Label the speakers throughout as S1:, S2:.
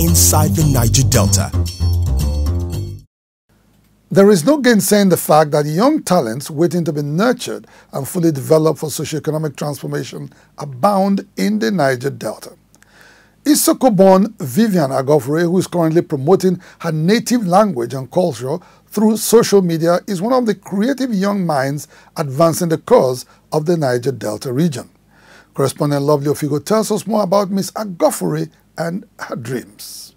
S1: inside the Niger Delta.
S2: There is no gainsaying the fact that young talents waiting to be nurtured and fully developed for socio-economic transformation abound in the Niger Delta. Isoko-born Vivian Agofure, who is currently promoting her native language and culture through social media, is one of the creative young minds advancing the cause of the Niger Delta region. Correspondent Lovely Ofigo tells us more about Miss Agofure and her dreams.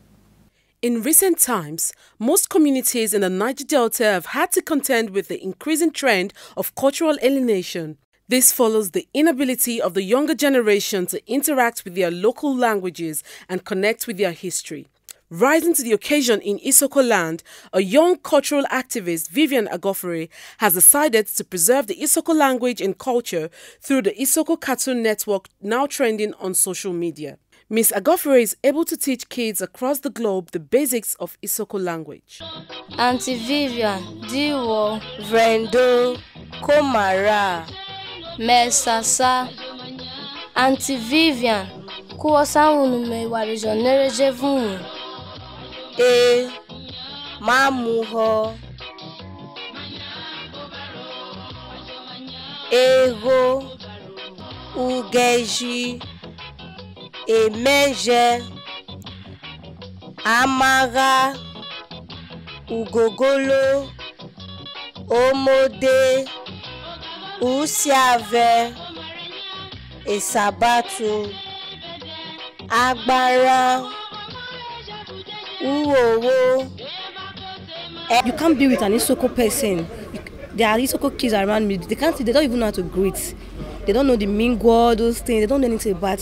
S3: In recent times, most communities in the Niger Delta have had to contend with the increasing trend of cultural alienation. This follows the inability of the younger generation to interact with their local languages and connect with their history. Rising to the occasion in Isoko land, a young cultural activist, Vivian Agofure, has decided to preserve the Isoko language and culture through the Isoko Cartoon Network, now trending on social media. Ms. Agofure is able to teach kids across the globe the basics of Isoko language.
S4: Auntie Vivian, Diwo, Vrendo, Komara, Mesasa. Auntie Vivian, Kuwasangunume warijonere jevun. Mamuho. Ego, Ugeji. Emeje, Amaga, Ugogolo, Omode, Usiave, Esabatu, Agbara, Uwowo.
S5: You can't be with an Isoko person. There are Isoko kids around me. They don't even know how to greet. They don't know the mingle, those things. They don't know anything about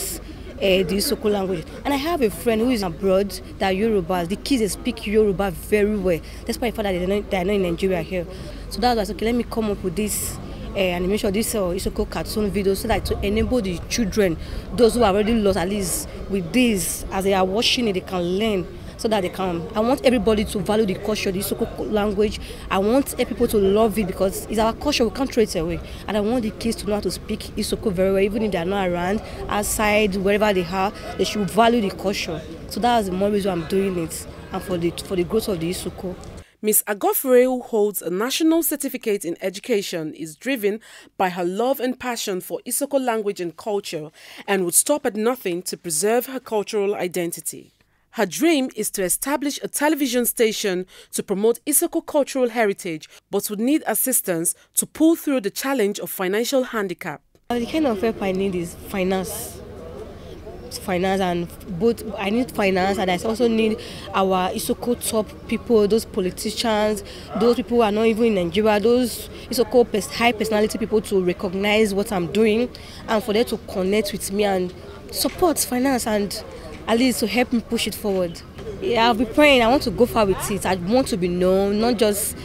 S5: the Isoko language. And I have a friend who is abroad that Yorubas. The kids speak Yoruba very well. That's why I thought that they are not in Nigeria here. So that's why I said, okay, let me come up with this animation, this Isoko cartoon video, so that to enable the children, those who are already lost, at least with this, as they are watching it, they can learn. So that they can. I want everybody to value the culture, the Isoko language. I want people to love it because it's our culture, we can't throw it away. And I want the kids to know how to speak Isoko very well, even if they are not around, outside, wherever they are, they should value the culture. So that's the more reason I'm doing it, and for the growth of the Isoko.
S3: Ms. Agofure, who holds a national certificate in education, is driven by her love and passion for Isoko language and culture and would stop at nothing to preserve her cultural identity. Her dream is to establish a television station to promote Isoko cultural heritage, but would need assistance to pull through the challenge of financial handicap.
S5: The kind of help I need is finance. Finance, and both I need finance, and I also need our Isoko top people, those politicians, those people who are not even in Nigeria, those Isoko high personality people to recognize what I'm doing and for them to connect with me and support finance and at least to help me push it forward. Yeah, I'll be praying. I want to go far with it. I want to be known, not just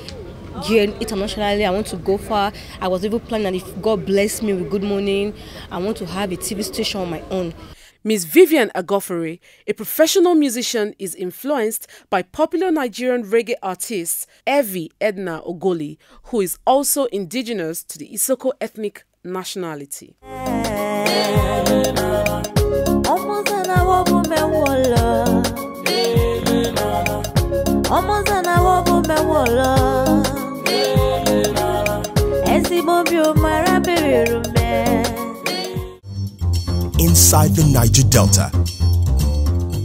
S5: here internationally. I want to go far. I was even planning that if God bless me with good money, I want to have a TV station on my own.
S3: Ms. Vivian Agofure, a professional musician, is influenced by popular Nigerian reggae artist Evie Edna Ogoli, who is also indigenous to the Isoko ethnic nationality.
S1: Inside the Niger Delta.